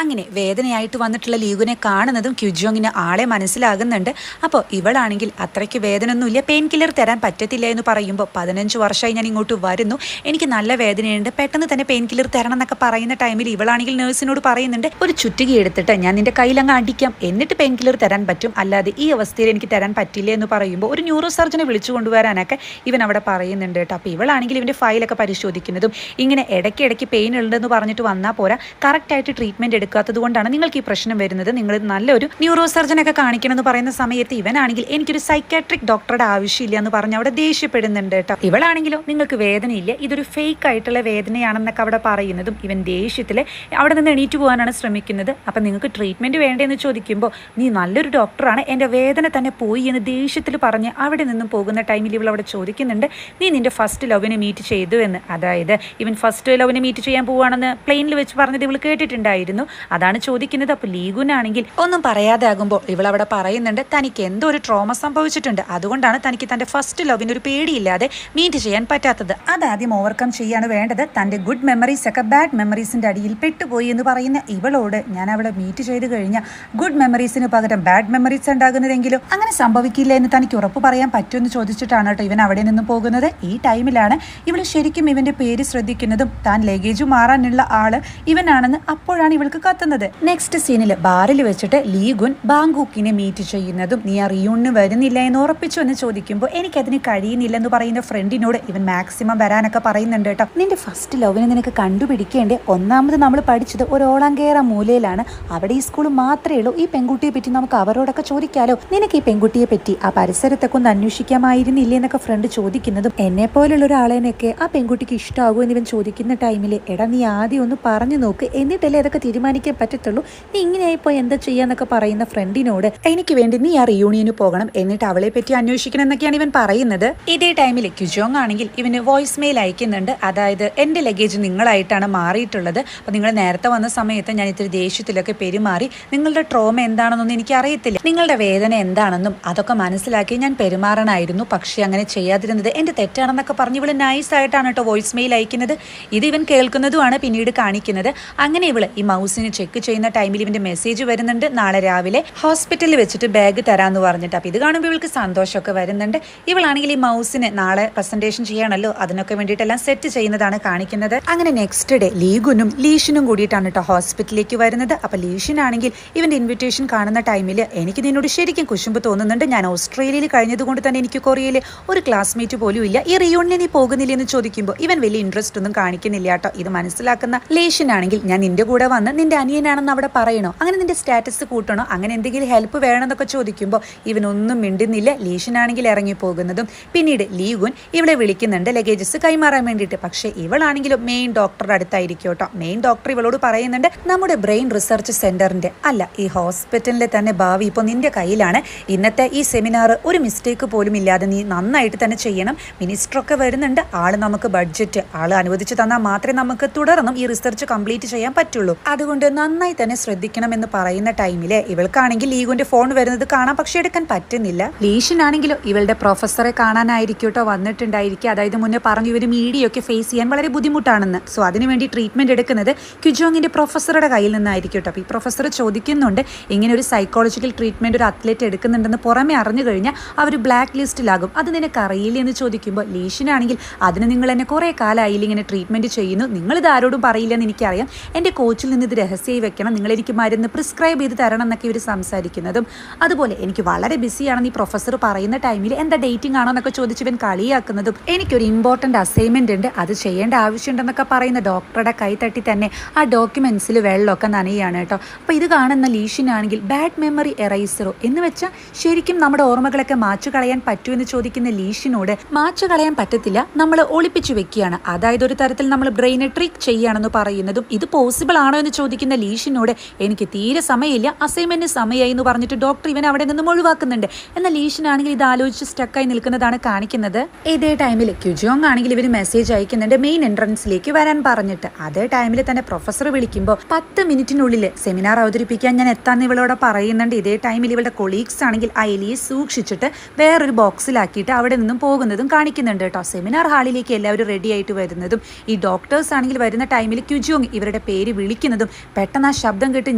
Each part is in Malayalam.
അങ്ങനെ വേദനയായിട്ട് വന്നിട്ടുള്ള ലീഗുനെ കാണുന്നതും ക്യുജോങ്ങിന് ആളെ മനസ്സിലാകുന്നുണ്ട്. അപ്പോൾ ഇവളാണെങ്കിൽ അത്രയ്ക്ക് വേദനയൊന്നുമില്ല, പെയിൻ കില്ലർ തരാൻ പറ്റത്തില്ല എന്ന് പറയുമ്പോൾ 15 വർഷമായി ഞാൻ ഇങ്ങോട്ട് വരുന്നു, എനിക്ക് നല്ല വേദനയുണ്ട്, പെട്ടെന്ന് തന്നെ പെയിൻ കില്ലർ തരണം എന്നൊക്കെ പറയുന്ന ടൈമിൽ ഇവളാണെങ്കിൽ നേഴ്സിനോട് പറയുന്നുണ്ട്, ഒരു ചുറ്റിക എടുത്തിട്ട് ഞാൻ നിന്റെ കയ്യിലങ്ങ് അടിക്കാം, എന്നിട്ട് പെയിൻ കില്ലർ തരാൻ പറ്റും, അല്ലാതെ ഈ അവസ്ഥയിൽ എനിക്ക് തരാൻ പറ്റില്ല എന്ന് പറയുമ്പോൾ ഒരു ന്യൂറോ സർജനെ വിളിച്ചു കൊണ്ടുവരാനൊക്കെ ഇവൻ അവിടെ പറയുന്നുണ്ട് കേട്ടോ. അപ്പോൾ ഇവളാണെങ്കിൽ ഇവൻ്റെ ഫയലൊക്കെ പരിശോധിക്കുന്നതും ഇങ്ങനെ ഇടയ്ക്കിടയ്ക്ക് പെയിൻ ഉണ്ടെന്ന് പറഞ്ഞിട്ട് വന്നാൽ പോരാ, കറക്റ്റായിട്ട് ട്രീറ്റ്മെൻറ്റ് എടുക്കാത്തത് കൊണ്ടാണ് നിങ്ങൾക്ക് ഈ പ്രശ്നം വരുന്നത്, നിങ്ങൾ നല്ലൊരു ന്യൂറോ സർജനൊക്കെ കാണിക്കണം എന്ന് പറയുന്ന സമയത്ത് ഇവനാണെങ്കിൽ എനിക്കൊരു സൈക്കാട്രിക് ഡോക്ടറുടെ ആവശ്യമില്ല എന്ന് പറഞ്ഞ് അവിടെ ദേഷ്യപ്പെടുന്നുണ്ട് കേട്ടോ. ഇവളാണെങ്കിലോ നിങ്ങൾക്ക് വേദനയില്ല, ഇതൊരു ഫേക്ക് ആയിട്ടുള്ള വേദനയാണെന്നൊക്കെ അവിടെ പറയുന്നതും ഇവൻ ദേഷ്യത്തിൽ അവിടെ നിന്ന് എണീറ്റ് പോകാനാണ് ശ്രമിക്കുന്നത്. അപ്പം നിങ്ങൾക്ക് ട്രീറ്റ്മെൻറ്റ് വേണ്ടതെന്ന് ചോദിക്കുമ്പോൾ നീ നല്ലൊരു ഡോക്ടറാണ്, എൻ്റെ വേദന തന്നെ പോയി എന്ന് ദേഷ്യത്തിൽ പറഞ്ഞ് അവിടെ നിന്നും പോകുന്ന ടൈമിൽ ഇവൾ അവിടെ ചോദിക്കുന്നുണ്ട്, നീ നിൻ്റെ ഫസ്റ്റ് ലവിനെ മീറ്റ് ചെയ്തു എന്ന്. അതായത് ഇവൻ ഫസ്റ്റ് ലവിനെ മീറ്റ് ചെയ്യാൻ പോവുകയാണെന്ന് പ്ലെയിനിൽ വെച്ച് പറഞ്ഞത് ഇവൾ കേട്ടിട്ടുണ്ടായിരുന്നു, അതാണ് ചോദിക്കുന്നത്. അപ്പോൾ ലീഗുനാണെങ്കിൽ ഒന്നും പറയാതെ ആകുമ്പോൾ ഇവളവിടെ പറയുന്നുണ്ട്, തനിക്ക് എന്തോ ഒരു ട്രോമ സംഭവിച്ചിട്ടുണ്ട്, അതുകൊണ്ടാണ് തനിക്ക് തൻ്റെ ഫസ്റ്റ് ലവിനൊരു പേടിയില്ലാതെ മീറ്റ് ചെയ്യാൻ പറ്റാത്തത്, അതാദ്യം ഓവർകം ചെയ്യാണ് വേണ്ടത്, തൻ്റെ ഗുഡ് മെമ്മറീസ് ഒക്കെ ബാഡ് മെമ്മറീസിൻ്റെ അടിയിൽ പെട്ടുപോയി എന്ന് പറയുന്ന ഇവളോട് ഞാൻ അവളെ മീറ്റ് ചെയ്ത് കഴിഞ്ഞാൽ ഗുഡ് മെമ്മറീസിന് പകരം ബാഡ് മെമ്മറീസ് ഉണ്ടാകുന്നതെങ്കിലും അങ്ങനെ സംഭവിക്കില്ല എന്ന് തനിക്ക് ഉറപ്പ് പറയാൻ പറ്റുമെന്ന് ചോദിച്ചിട്ടാണ് കേട്ടോ ഇവൻ അവിടെ നിന്നും പോകുന്നത്. ഈ ടൈമിലാണ് ഇവൾ ശരിക്കും ഇവൻ്റെ പേര് ശ്രദ്ധിക്കുന്നതും താൻ ലഗേജ് മാറാനുള്ള ആള് ഇവനാണെന്ന് അപ്പോഴാണ് ഇവൾക്ക് കത്തുന്നത്. നെക്സ്റ്റ് സീനിൽ ബാറിൽ വെച്ചിട്ട് ലീഗുൻ ബാങ്കൂക്കിനെ മീറ്റ് ചെയ്യുന്നതും നീ ആ റിയൂണിന് വരുന്നില്ല എന്ന് ഉറപ്പിച്ചു എന്ന് ചോദിക്കുമ്പോൾ എനിക്കതിന് കഴിയുന്നില്ലെന്ന് പറയുന്ന ഫ്രണ്ടിനോട് ഇവൻ മാക്സിമം വരാനൊക്കെ പറയുന്നുണ്ട് കേട്ടോ. നിന്റെ ഫസ്റ്റ് ലവിനെ നിനക്ക് കണ്ടുപിടിക്കേണ്ടേ, ഒന്നാമത് നമ്മൾ പഠിച്ചത് ഒരു ഓളാങ്കേറ മൂലയിലാണ്, അവിടെ ഈ സ്കൂൾ മാത്രമേ ഉള്ളൂ, ഈ പെൺകുട്ടിയെ പറ്റി നമുക്ക് അവരോടൊക്കെ ചോദിക്കാലോ, നിനക്ക് ഈ പെൺകുട്ടിയെ പറ്റി ആ പരിസരത്തൊക്കെ ഒന്ന് അന്വേഷിക്കാമായിരുന്നില്ലേ എന്നൊക്കെ ഫ്രണ്ട് ചോദിക്കുന്നതും എന്നെ പോലുള്ള ഒരാളെനൊക്കെ ആ പെൺകുട്ടിക്ക് ഇഷ്ടമാകുമോ എന്ന് ഇവൻ ചോദിക്കുന്ന ടൈമിൽ എടാ നീ ആദ്യം ഒന്ന് പറഞ്ഞു നോക്ക്, എന്നിട്ടല്ലേ അതൊക്കെ തീരുമാനിക്കാൻ പറ്റത്തുള്ളൂ, നീ ഇങ്ങനെയായിപ്പോ എന്താ ചെയ്യാന്നൊക്കെ പറയുന്ന ഫ്രണ്ടിനോട് എനിക്ക് വേണ്ടി നീ ആ റിയൂണിയന് പോകണം, എന്നിട്ട് അവളെ പറ്റി അന്വേഷിക്കണം എന്നൊക്കെയാണ് ഇവൻ പറയുന്നത്. ഇതേ ടൈമിൽ ക്യുജോങ് ആണെങ്കിൽ ഇവന് വോയിസ് മെയിൽ അയക്കുന്നുണ്ട്, അതായത് എൻ്റെ ലഗേജ് നിങ്ങളായിട്ടാണ് മാറിയിട്ടുള്ളത്, അപ്പോൾ നിങ്ങൾ നേരത്തെ വന്ന സമയത്ത് ഞാൻ ഇത്തിരി ദേഷ്യത്തിലൊക്കെ പെരുമാറി, നിങ്ങളുടെ ട്രോമ എന്താണെന്നൊന്നും എനിക്ക് അറിയത്തില്ല, നിങ്ങളുടെ വേദന എന്താണെന്നും അതൊക്കെ മനസ്സിലാക്കി ഞാൻ പെരുമാറണമായിരുന്നു, പക്ഷേ അങ്ങനെ ചെയ്യാതിരുന്നത് എൻ്റെ തെറ്റാണെന്നൊക്കെ പറഞ്ഞ് ഇവള് നൈസായിട്ടാണ് കേട്ടോ വോയിസ് മെയിൽ അയക്കുന്നത്. ഇത് ഇവൻ കേൾക്കുന്നതുമാണ് പിന്നീട് കാണിക്കുന്നത്. അങ്ങനെ ഇവള് ഈ മൗസിനെ ചെക്ക് ചെയ്യുന്ന ടൈമിൽ ഇവൻ്റെ മെസ്സേജ് വരുന്നുണ്ട്, നാളെ രാവിലെ ഹോസ്പിറ്റലിൽ വെച്ചിട്ട് ബാഗ് തരാമെന്ന് പറഞ്ഞിട്ട്. അപ്പോൾ ഇത് കാണുമ്പോൾ ഇവൾക്ക് സന്തോഷമൊക്കെ വരുന്നുണ്ട്. ഇവളാണെങ്കിൽ ഈ മൗസിനെ നാളെ പ്രസന്റേഷൻ ചെയ്യണമല്ലോ, അതിനൊക്കെ വേണ്ടിയിട്ടെല്ലാം സെറ്റ് ചെയ്യുന്നതാണ് കാണിക്കുന്നത്. അങ്ങനെ നെക്സ്റ്റ് ഡേ ലീഗുനും ലീഷിനും കൂടിയിട്ടാണ് കേട്ടോ ഹോസ്പിറ്റലിലേക്ക് വരുന്നത്. അപ്പോൾ ലീഷിനാണെങ്കിൽ ഇവൻ്റെ ഇൻവിറ്റേഷൻ കാണുന്ന ടൈമിൽ എനിക്ക് നിന്നോട് ശരിക്കും കുശുമ്പ് തോന്നുന്നുണ്ട്, ഞാൻ ഓസ്ട്രേലിയയിൽ കഴിഞ്ഞതുകൊണ്ട് തന്നെ എനിക്ക് കൊറിയയിൽ ഒരു ക്ലാസ്മേറ്റ് പോലും ഇല്ല, ഈ റിയൂണിന് നീ പോകുന്നില്ല എന്ന് ചോദിക്കുമ്പോൾ ഇവൻ വലിയ ഇൻട്രസ്റ്റ് ഒന്നും കാണിക്കുന്നില്ല കേട്ടോ. ഇത് മനസ്സിലാക്കുന്ന ലീഷിനാണെങ്കിൽ ഞാൻ നിന്റെ കൂടെ വന്ന് നിന്റെ അനിയനാണെന്ന് അവിടെ പറയണോ, അങ്ങനെ നിന്റെ സ്റ്റാറ്റസ് കൂട്ടണോ, അങ്ങനെ എന്തെങ്കിലും ഹെൽപ്പ് വേണമെന്നൊക്കെ ചോദിക്കുമ്പോൾ ഇവനൊന്നും മിണ്ടുന്നില്ല. ലീഷിനാണെങ്കിൽ ഇറങ്ങിപ്പോകുന്നതും പിന്നീട് ലീഗുൻ ഇവളെ വിളിക്കുന്നുണ്ട് ലഗേജസ് കൈമാറാൻ വേണ്ടിയിട്ട്. പക്ഷേ ഇവളാണെങ്കിലും മെയിൻ ഡോക്ടറുടെ അടുത്തായിരിക്കും കേട്ടോ. മെയിൻ ഡോക്ടർ ഇവളോട് പറയുന്നുണ്ട്, നമ്മുടെ ബ്രെയിൻ റിസർച്ച് സെന്ററിന്റെ അല്ല ഈ ഹോസ്പിറ്റലിലെ തന്നെ ഭാവി ഇപ്പോൾ നിന്റെ കയ്യിലാണ്, ഇന്നത്തെ ഈ സെമിനാർ ഒരു മിസ്റ്റേക്ക് പോലും ഇല്ലാതെ നീ നന്നായിട്ട് തന്നെ ചെയ്യണം, മിനിസ്റ്ററൊക്കെ വരുന്നുണ്ട്, ആള് നമുക്ക് ബഡ്ജറ്റ് ആള് അനുവദിച്ചു തന്നാൽ മാത്രമേ നമുക്ക് തുടർന്നും ഈ റിസർച്ച് കംപ്ലീറ്റ് ചെയ്യാൻ പറ്റുള്ളൂ, അതുകൊണ്ട് നന്നായി തന്നെ ശ്രദ്ധിക്കണം എന്ന് പറയുന്ന ടൈമില് ഇവൾക്കാണെങ്കിൽ ലീഗുന്റെ ഫോൺ വരുന്നത് കാണാം, പക്ഷെ എടുക്കാൻ പറ്റുന്നില്ല. ലീഷിനാണെങ്കിലും ഇവളുടെ പ്രൊഫസറെ കാണാനായിരിക്കും കേട്ടോ വന്നിട്ടുണ്ടായിരിക്കും, അതായത് മുന്നേ പറഞ്ഞു ഇവര് മീഡിയൊക്കെ ഫേസ് ചെയ്യാൻ വളരെ ബുദ്ധിമുട്ടാണെന്ന്. സോ അതിനുവേണ്ടി ട്രീറ്റ്മെന്റ് എടുക്കുന്നത് ക്യുജോങ്ങിന്റെ പ്രൊഫസറുടെ കയ്യിൽ നിന്നായിരിക്കും കേട്ടോ. അപ്പോൾ ഈ പ്രൊഫസർ ചോദിക്കുന്നുണ്ട്, ഇങ്ങനെ ഒരു സൈക്കോളജിക്കൽ ട്രീറ്റ്മെന്റ് ഒരു അത്ലറ്റ് എടുക്കുന്നുണ്ടെന്ന് പുറമെ അറിഞ്ഞു കഴിഞ്ഞാൽ അവർ ബ്ലാക്ക് ലിസ്റ്റിലാകും, അത് നിനക്ക് അറിയില്ല എന്ന് ചോദിക്കുമ്പോൾ ലീഷിനാണെങ്കിൽ അതിന് നിങ്ങൾ എന്നെ കുറേ കാലമായില്ല ഇങ്ങനെ ട്രീറ്റ്മെന്റ് ചെയ്യുന്നു, നിങ്ങളിത് ആരോടും പറയില്ലെന്ന് എനിക്കറിയാം, എൻ്റെ കോച്ചിൽ നിന്ന് ഇത് രഹസ്യമായി വെക്കണം, നിങ്ങൾ എനിക്ക് മരുന്ന് പ്രിസ്ക്രൈബ് ചെയ്ത് തരണം എന്നൊക്കെ ഇവർ സംസാരിക്കുന്നതും. അതുപോലെ എനിക്ക് വളരെ ബിസിയാണെന്ന് ഈ പ്രൊഫസർ പറയുന്ന ടൈമിൽ എന്താ ഡേറ്റിംഗ് ആണോ എന്നൊക്കെ ചോദിച്ച് ഇവൻ കളിയാക്കുന്നതും എനിക്കൊരു ഇമ്പോർട്ടൻ്റ് അസൈൻമെന്റ് ഉണ്ട് അത് ചെയ്യേണ്ട ആവശ്യമുണ്ടെന്നൊക്കെ പറയുന്ന ഡോക്ടറുടെ കൈ തട്ടി തന്നെ ആ ഡോക്യുമെന്റ്സിൽ വെള്ളമൊക്കെ നനയാണ് കേട്ടോ. അപ്പോൾ ഇത് കാണുന്ന ലീഷിനാണെങ്കിൽ ബാഡ് മെമ്മറി എറൈസറോ എന്ന് വെച്ചാൽ ശരിക്കും നമ്മുടെ ഓർമ്മകളൊക്കെ മാച്ചു കളയാൻ പറ്റുമെന്ന് ചോദിക്കുന്ന ലീഷിനോട് മാച്ചു കളയാൻ പറ്റത്തില്ല, നമ്മൾ ഒളിപ്പിച്ചു വെക്കുകയാണ്, അതായത് ഒരു തരത്തിൽ നമ്മൾ ബ്രെയിനെ ട്രിക്ക് ചെയ്യുകയാണെന്ന് പറയുന്നതും ഇത് പോസിബിൾ ആണോ എന്ന് ചോദിക്കുന്ന ലീഷിനോട് എനിക്ക് തീരെ സമയമില്ല, അസൈൻമെന്റിന് സമയമായി എന്ന് പറഞ്ഞിട്ട് ഡോക്ടർ ഇവൻ അവിടെ നിന്നും ഒഴിവാക്കുന്നുണ്ട്. എന്നാൽ ലീഷിനാണെങ്കിൽ ഇത് ആലോചിച്ച് സ്റ്റക്കായി നിൽക്കുന്നതാണ് കാണിക്കുന്നത്. ഇതേ ടൈമിൽ ക്യുജോങ് ആണെങ്കിൽ ഇവർ മെസ്സേജ് അയക്കുന്നുണ്ട് മെയിൻ എൻട്രൻസിലേക്ക് വരാൻ പറഞ്ഞിട്ട്. അതേ ടൈമിൽ തന്നെ പ്രൊഫസർ വിളിക്കുമ്പോൾ 10 മിനിറ്റിനുള്ളിൽ സെമിനാർ അവതരിപ്പിക്കാൻ ഞാൻ എത്താന്ന് ഇവളോട് പറയുന്നുണ്ട്. ഇതേ ടൈമിൽ ഇവളുടെ കൊളീഗ്സ് ആണെങ്കിൽ ആ എലിയെ സൂക്ഷിച്ചിട്ട് വേറൊരു ബോക്സിലാക്കിയിട്ട് അവിടെ നിന്നും പോകുന്നതും കാണിക്കുന്നുണ്ട് കേട്ടോ. സെമിനാർ ഹാളിലേക്ക് എല്ലാവരും റെഡി ആയിട്ട് വരുന്നതും ഈ ഡോക്ടേഴ്സ് ആണെങ്കിൽ വരുന്ന ടൈമിൽ ക്യുജോങ് ഇവരുടെ പേര് വിളിക്കുന്നതും പെട്ടെന്ന് ആ ശബ്ദം കേട്ട്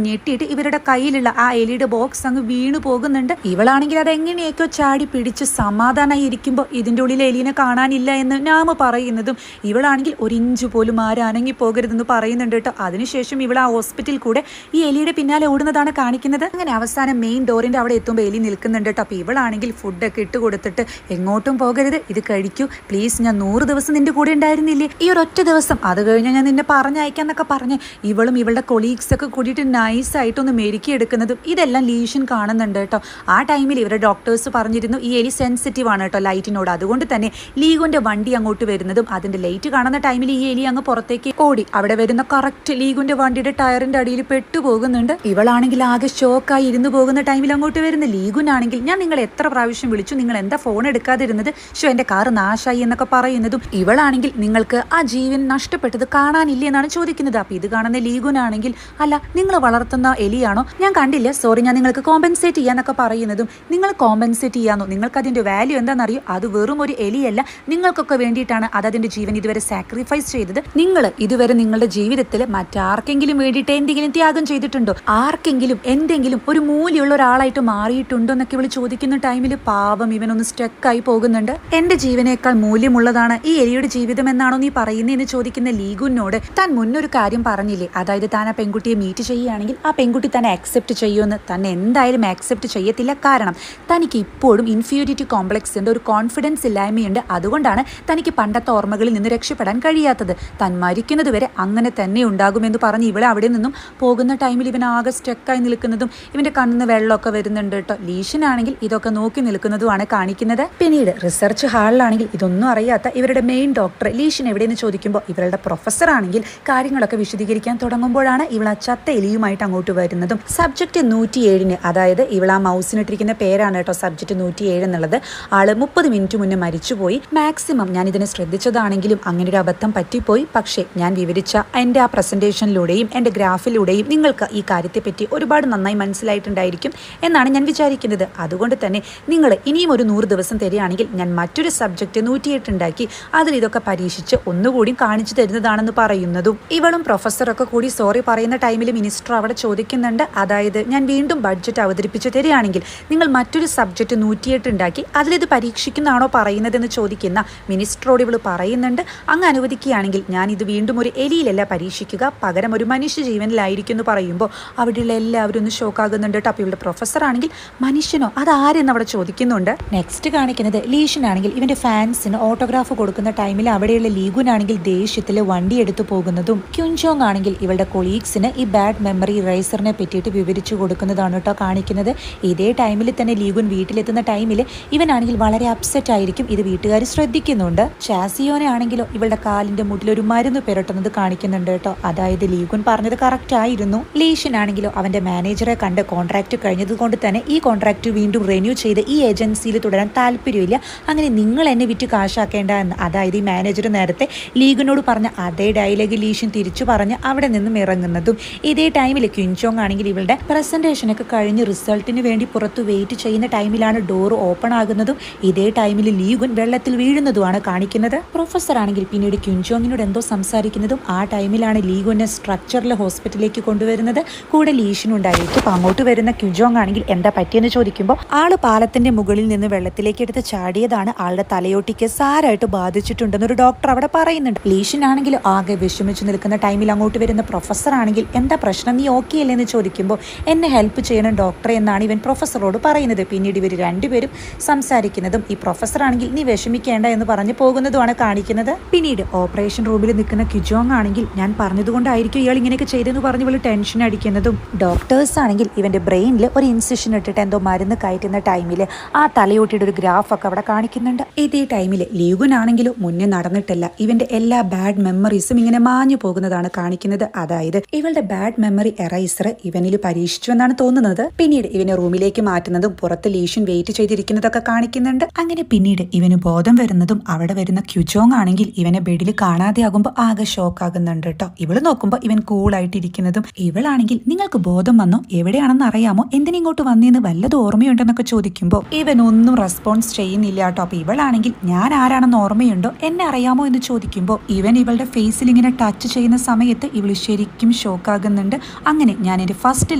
ഞെട്ടിയിട്ട് ഇവരുടെ കയ്യിലുള്ള ആ എലിയുടെ ബോക്സ് അങ്ങ് വീണു പോകുന്നുണ്ട്. ഇവളാണെങ്കിൽ അതെങ്ങനെയൊക്കെ ചാടി പിടിച്ച് സമാധാനമായി ഇരിക്കുമ്പോൾ ഇതിൻ്റെ ഉള്ളിൽ എലീനെ കാണാനില്ല എന്ന് നാമ പറയുന്നതും ഇവളാണെങ്കിൽ ഒരു ഇഞ്ച് പോലും ആരും അനങ്ങി പോകരുതെന്ന് പറയുന്നുണ്ട് കേട്ടോ. അതിനുശേഷം ഇവൾ ആ ഹോസ്പിറ്റലിൽ കൂടെ ഈ എലിയുടെ പിന്നാലെ ഓടുന്നതാണ് കാണിക്കുന്നത്. അങ്ങനെ അവസാനം മെയിൻ ഡോറിന്റെ അവിടെ എത്തുമ്പോൾ എലി നിൽക്കുന്നുണ്ട് കേട്ടോ. അപ്പോൾ ഇവളാണെങ്കിൽ ഫുഡൊക്കെ ഇട്ട് കൊടുത്തിട്ട് എങ്ങോട്ടും പോകരുത്, ഇത് കഴിക്കൂ പ്ലീസ്, ഞാൻ 100 ദിവസം നിന്റെ കൂടെ ഉണ്ടായിരുന്നില്ലേ, ഈ ഒരൊറ്റ ദിവസം അത് കഴിഞ്ഞാൽ ഞാൻ നിന്നെ പറഞ്ഞയക്കാന്നൊക്കെ പറഞ്ഞ് ഇവളും ഇവളുടെ കൊളീഗ്സ് ഒക്കെ കൂടിയിട്ട് നൈസായിട്ടൊന്ന് മെരുക്കിയെടുക്കുന്നതും ഇതെല്ലാം ലീഷൻ കാണുന്നുണ്ട് കേട്ടോ. ആ ടൈമിൽ ഇവരുടെ ഡോക്ടേഴ്സ് പറഞ്ഞിരുന്നു ഈ എലി സെൻസിറ്റീവ് ആണ് കേട്ടോ ലൈറ്റിനോട്. അതുകൊണ്ട് തന്നെ ലീഗുന്റെ വണ്ടി അങ്ങോട്ട് വരുന്നതും അതിന്റെ ലൈറ്റ് കാണുന്ന ടൈമിൽ ഈ എലി അങ്ങ് പുറത്തേക്ക് ഓടി അവിടെ വരുന്ന കറക്റ്റ് ലീഗുന്റെ വണ്ടിയുടെ ടയറിന്റെ അടിയിൽ പെട്ടുപോകുന്നുണ്ട്. ഇവളാണെങ്കിൽ ആകെ ഷോക്കായി ഇരുന്ന് പോകുന്ന ടൈമിൽ അങ്ങോട്ട് വരുന്ന ലീഗുനാണെങ്കിൽ ഞാൻ നിങ്ങൾ എത്ര പ്രാവശ്യം വിളിച്ചു, നിങ്ങൾ എന്താ ഫോൺ എടുക്കാതിരുന്നത്, ഷോ എന്റെ കാറ് നാശായി എന്നൊക്കെ പറയുന്നതും ഇവളാണെങ്കിൽ നിങ്ങൾക്ക് ആ ജീവൻ നഷ്ടപ്പെട്ടത് കാണാനില്ലേ എന്നാണ് ചോദിക്കുന്നത്. അപ്പൊ ഇത് കാണുന്ന ലീഗുനാണെങ്കിൽ അല്ല നിങ്ങൾ വളർത്തുന്ന എലിയാണോ, ഞാൻ കണ്ടില്ല, സോറി, ഞാൻ നിങ്ങൾക്ക് കോമ്പൻസേറ്റ് ചെയ്യാന്നൊക്കെ പറയുന്നതും നിങ്ങൾ കോമ്പൻസേറ്റ് ചെയ്യാന്നോ, നിങ്ങൾക്ക് അതിന്റെ വാല്യൂ എന്താണെന്നറിയോ, അത് വെറും ഒരു എലിയല്ല, നിങ്ങൾക്കൊക്കെ വേണ്ടിയിട്ടാണ് അത് അതിന്റെ ജീവൻ ഇതുവരെ സാക്രിഫൈസ് ചെയ്തത്. നിങ്ങൾ ഇതുവരെ നിങ്ങളുടെ ജീവിതത്തിൽ മറ്റാർക്കെങ്കിലും വേണ്ടിയിട്ട് എന്തെങ്കിലും ത്യാഗം ചെയ്തിട്ടുണ്ടോ, ആർക്കെങ്കിലും എന്തെങ്കിലും ഒരു മൂല്യമുള്ള ഒരാളായിട്ട് മാറിയിട്ടുണ്ടോ എന്നൊക്കെ ഇവള് ചോദിക്കുന്ന ടൈമിൽ പാവം ഇവനൊന്ന് സ്റ്റക്കായി പോകുന്നുണ്ട്. എന്റെ ജീവനേക്കാൾ മൂല്യമുള്ളതാണ് ഈ എലിയുടെ ജീവിതം എന്നാണോ നീ പറയുന്നതെന്ന് ചോദിക്കുന്ന ലീഗുനോട് താൻ മുന്നൊരു കാര്യം പറഞ്ഞില്ലേ, അതായത് താൻ ആ പെൺകുട്ടിയെ മീറ്റ് ചെയ്യുകയാണെങ്കിൽ ആ പെൺകുട്ടി തന്നെ ആക്സെപ്റ്റ് ചെയ്യുമെന്ന്. തന്നെ എന്തായാലും ആക്സെപ്റ്റ് ചെയ്യത്തില്ല, കാരണം തനിക്ക് ഇപ്പോഴും ഇൻഫീരിയോറിറ്റി കോംപ്ലക്സ് ഉണ്ട്, ഒരു കോൺഫിഡൻസ് ഇല്ലായ്മയുണ്ട്, അതുകൊണ്ടാണ് തനിക്ക് പണ്ടത്തെ ഓർമ്മകളിൽ നിന്ന് രക്ഷപ്പെടാൻ കഴിയാത്തത്, താൻ മരിക്കുന്നത് വരെ അങ്ങനെ തന്നെ ഉണ്ടാകുമെന്ന് പറഞ്ഞ് ഇവളെ അവിടെ നിന്നും പോകുന്ന ടൈമിൽ ഇവൻ ആകെ സ്റ്റക്കായി നിൽക്കുന്നതും ഇവന്റെ കണ്ണിന്ന് വെള്ളമൊക്കെ വരുന്നുണ്ട് കേട്ടോ. ലീഷനാണെങ്കിൽ ഇതൊക്കെ നോക്കി നിൽക്കുന്നതുമാണ് കാണിക്കുന്നത്. പിന്നീട് റിസർച്ച് ഹാളിലാണെങ്കിൽ ഇതൊന്നും അറിയാത്ത ഇവരുടെ മെയിൻ ഡോക്ടർ ലീഷൻ എവിടെയെന്ന് ചോദിക്കുമ്പോൾ ഇവരുടെ പ്രൊഫസർ ആണെങ്കിൽ കാര്യങ്ങളൊക്കെ വിശദീകരിക്കാൻ തുടങ്ങുമ്പോഴാണ് ഇവൾ ആ ചത്ത എലിയുമായിട്ട് അങ്ങോട്ട് വരുന്നതും. സബ്ജക്റ്റ് 107, അതായത് ഇവൾ ആ മൗസിനിട്ടിരിക്കുന്ന പേരാണ് കേട്ടോ സബ്ജക്റ്റ് 107 എന്നുള്ളത്. ആള് 30 മിനിറ്റ് മുന്നേ മരിച്ചുപോയി. മാക്സിമം ഞാൻ ഇതിനെ ശ്രദ്ധിച്ചതാണെങ്കിലും അങ്ങനെ ഒരു അബദ്ധം പറ്റിപ്പോയി. പക്ഷേ ഞാൻ വിവരിച്ച എൻ്റെ ആ പ്രസന്റേഷനിലൂടെയും എൻ്റെ ഗ്രാഫിലൂടെയും നിങ്ങൾക്ക് ഈ കാര്യത്തെപ്പറ്റി ഒരുപാട് നന്നായി മനസ്സിലായിട്ടുണ്ടായിരിക്കും എന്നാണ് ഞാൻ വിചാരിക്കുന്നത്. അതുകൊണ്ട് തന്നെ നിങ്ങൾ ഇനിയും ഒരു 100 ദിവസം തരികയാണെങ്കിൽ ഞാൻ മറ്റൊരു സബ്ജക്റ്റ് 108 ഉണ്ടാക്കി അതിൽ ഇതൊക്കെ പരീക്ഷിച്ച് ഒന്നുകൂടി കാണിച്ചു തരുന്നതാണെന്ന് പറയുന്നതും ഇവളും പ്രൊഫസറൊക്കെ കൂടി സോറി പറയുന്ന ടൈമിൽ മിനിസ്റ്റർ അവിടെ ചോദിക്കുന്നുണ്ട്, അതായത് ഞാൻ വീണ്ടും ബഡ്ജറ്റ് അവതരിപ്പിച്ച് തരികയാണെങ്കിൽ നിങ്ങൾ മറ്റൊരു സബ്ജക്റ്റ് 108 ഉണ്ടാക്കി അതിലിത് പരീക്ഷിക്കുന്നതാണോ പറയുന്നതെന്ന് ചോദിക്കുന്ന മിനിസ്റ്ററോട് ഇവൾ പറയുന്നുണ്ട്, അങ്ങ് അനുവദിക്കുകയാണെങ്കിൽ ഞാൻ ഇത് വീണ്ടും ഒരു എലിയിലല്ല പരീക്ഷിക്കുക, പകരം ഒരു മനുഷ്യ ജീവനിലായിരിക്കും എന്ന് പറയുമ്പോൾ അവിടെയുള്ള എല്ലാവരും ഒന്ന് ഷോക്കാകുന്നുണ്ട് കേട്ടോ. അപ്പോൾ ഇവളുടെ പ്രൊഫസർ ആണെങ്കിൽ മനുഷ്യനോ അതാരെന്ന് അവിടെ ചോദിക്കുന്നുണ്ട്. നെക്സ്റ്റ് കാണിക്കുന്നത് ലീഷനാണെങ്കിൽ ഇവന്റെ ഫാൻസിന് ഓട്ടോഗ്രാഫ് കൊടുക്കുന്ന ടൈമിൽ അവിടെയുള്ള ലീഗുനാണെങ്കിൽ ദേഷ്യത്തിൽ വണ്ടി എടുത്തു പോകുന്നതും ക്യുൻചോങ് ആണെങ്കിൽ ഇവളുടെ കൊളീഗ്സിന് ഈ ബാഡ് മെമ്മറി റൈസറിനെ പറ്റിയിട്ട് വിവരിച്ചു കൊടുക്കുന്നതാണ് കേട്ടോ കാണിക്കുന്നത്. ഇതേ ടൈമിൽ തന്നെ ലീഗുൻ വീട്ടിലെത്തുന്ന ടൈമിൽ ഇവനാണെങ്കിൽ വളരെ അപ്സെറ്റ് ആയിരിക്കും. ഇത് വീട്ടുകാർ ശ്രദ്ധിക്കുന്നുണ്ട്. ചാസിയോനെ ആണെങ്കിലോ ഇവളുടെ കാലിന്റെ മുട്ടിൽ ഒരു മരുന്ന് പെരട്ടുന്നത് കാണിക്കുന്നുണ്ട് കേട്ടോ. അതായത് ലീഗുൻ പറഞ്ഞത് കറക്റ്റ് ആയിരുന്നു. ലീഷനാണെങ്കിലോ അവന്റെ മാനേജറെ കണ്ട് കോൺട്രാക്ട് കഴിഞ്ഞത് കൊണ്ട് തന്നെ ഈ കോൺട്രാക്ട് വീണ്ടും റിന്യൂ ചെയ്ത് ഈ ഏജൻസിയിൽ തുടരാൻ താല്പര്യമില്ല, അങ്ങനെ നിങ്ങൾ എന്നെ വിറ്റ് കാശാക്കേണ്ട എന്ന്. അതായത് ഈ മാനേജർ നേരത്തെ ലീഗിനോട് പറഞ്ഞ അതേ ഡയലോഗ് ലീഷൻ തിരിച്ചു പറഞ്ഞ് അവിടെ നിന്നും ഇറങ്ങുന്നതും. ഇതേ ടൈമിൽ ക്യുൻചോങ് ആണെങ്കിൽ ഇവളുടെ പ്രസന്റേഷനൊക്കെ കഴിഞ്ഞ് റിസൾട്ടിന് വേണ്ടി പുറത്ത് വെയിറ്റ് ചെയ്യുന്ന ടൈമിലാണ് ഡോർ ഓപ്പൺ ആകുന്നതും ഇതേ ടൈമിൽ ലീഗുൻ വെള്ളത്തിൽ വീഴുന്നതുമാണ് കാണിക്കുന്നത്. പ്രൊഫസർ ആണെങ്കിൽ പിന്നീട് ക്യുൻചോങ്ങിനോട് എന്തോ സംസാരിക്കുന്നതും ആ ടൈമിലാണ് ലീഗുനെ സ്ട്രക്ചറിലെ ഹോസ്പിറ്റലിലേക്ക് കൊണ്ടുവരുന്നത്. കൂടെ ലീഷനുണ്ടായിരിക്കും. അപ്പോൾ അങ്ങോട്ട് വരുന്ന ക്യുൻചോങ് ആണെങ്കിൽ എന്താ പറ്റിയെന്ന് ചോദിക്കുമ്പോൾ ആള് പാലത്തിന്റെ മുകളിൽ നിന്ന് വെള്ളത്തിലേക്ക് എടുത്ത് ചാടിയതാണ്, ആളുടെ തലയോട്ടിക്ക് സാരമായിട്ട് ബാധിച്ചിട്ടുണ്ടെന്ന് ഒരു ഡോക്ടർ അവിടെ പറയുന്നുണ്ട്. ലീഷനാണെങ്കിൽ ആകെ വിഷമിച്ചു നിൽക്കുന്ന ടൈമിൽ അങ്ങോട്ട് വരുന്ന പ്രൊഫസർ ആണെങ്കിൽ എന്താ പ്രശ്നം, നീ ഓക്കെ അല്ലേന്ന് ചോദിക്കുമ്പോൾ എന്നെ ഹെൽപ്പ് ചെയ്യണം ഡോക്ടറെ എന്നാണ് ഇവൻ പ്രൊഫസറോട് പറയുന്നത്. പിന്നീട് ഇവർ രണ്ടുപേരും സംസാരിക്കുന്നതും ഈ പ്രൊഫസർ ആണെങ്കിൽ നീ വിഷമിക്കേണ്ട എന്ന് പറഞ്ഞു പോകുന്നതുമാണ് കാണിക്കുന്നത്. പിന്നീട് ഓപ്പറേഷൻ റൂമിൽ നിൽക്കുന്ന ക്യുജോങ് ആണെങ്കിൽ ഞാൻ പറഞ്ഞതുകൊണ്ടായിരിക്കും ഇയാൾ ഇങ്ങനെയൊക്കെ ചെയ്തെന്ന് പറഞ്ഞ് ഇവൾ ടെൻഷൻ അടിക്കുന്നതും ഡോക്ടേഴ്സ് ആണെങ്കിൽ ഇവന്റെ ബ്രെയിനിൽ ഒരു ഇൻസിഷൻ ഇട്ടിട്ട് എന്തോ മരുന്ന് കയറ്റുന്ന ടൈമിൽ ആ തലയോട്ടിയുടെ ഒരു ഗ്രാഫൊക്കെ അവിടെ കാണിക്കുന്നുണ്ട്. ഇതേ ടൈമിൽ ലീഗുനാണെങ്കിലും മുന്നേ നടന്നിട്ടില്ല, ഇവന്റെ എല്ലാ ബാഡ് മെമ്മറീസും ഇങ്ങനെ മാഞ്ഞു പോകുന്നതാണ് കാണിക്കുന്നത്. അതായത് ഇവളുടെ ബാഡ് മെമ്മറി എറൈസർ ഇവനിൽ പരീക്ഷിച്ചു എന്നാണ് തോന്നുന്നത്. പിന്നീട് ഇവനെ റൂമിലേക്ക് മാറ്റുന്നതും പുറത്ത് ലീഷൻ വെയിറ്റ് ചെയ്തിരിക്കുന്നതൊക്കെ കാണിക്കുന്നുണ്ട്. അങ്ങനെ പിന്നീട് ഇവന് ബോധം വരുന്നതും അവിടെ വരുന്ന ക്യുജോങ് ആണെങ്കിൽ ഇവനെ ബെഡിൽ കാണാതെ ആകുമ്പോൾ ആകെ ഷോക്ക് ആകുന്നുണ്ട് കേട്ടോ. ഇവള് നോക്കുമ്പോൾ ഇവൻ കൂളായിട്ടിരിക്കുന്നതും ഇവളാണെങ്കിൽ നിങ്ങൾക്ക് ബോധം വന്നോ, എവിടെയാണെന്ന് അറിയാമോ, എന്തിനിങ്ങോട്ട് വന്നേന്ന് വല്ലതും ഓർമ്മയുണ്ടെന്നൊക്കെ ചോദിക്കുമ്പോൾ ഇവൻ ഒന്നും റെസ്പോൺസ് ചെയ്യുന്നില്ല കേട്ടോ. അപ്പൊ ഇവളാണെങ്കിൽ ഞാൻ ആരാണെന്ന് ഓർമ്മയുണ്ടോ, എന്നെ അറിയാമോ എന്ന് ചോദിക്കുമ്പോൾ ഇവൻ ഇവളുടെ ഫേസിൽ ഇങ്ങനെ ടച്ച് ചെയ്യുന്ന സമയത്ത് ഇവള് ശരിക്കും ഷോക്കാകുന്നുണ്ട്. അങ്ങനെ ഞാൻ എൻ്റെ ഫസ്റ്റ്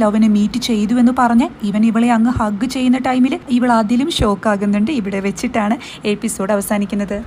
ലവിനെ മീറ്റ് ചെയ്തു എന്ന് പറഞ്ഞ് ഇവൻ ഇവളെ അങ്ങ് ഹഗ് ചെയ്യുന്ന ടൈമിൽ ഇവൾ അതിലും ഷോക്കാകുന്നുണ്ട്. ഇവിടെ വെച്ചിട്ടാണ് എപ്പിസോഡ് അവസാനിക്കുന്നത്.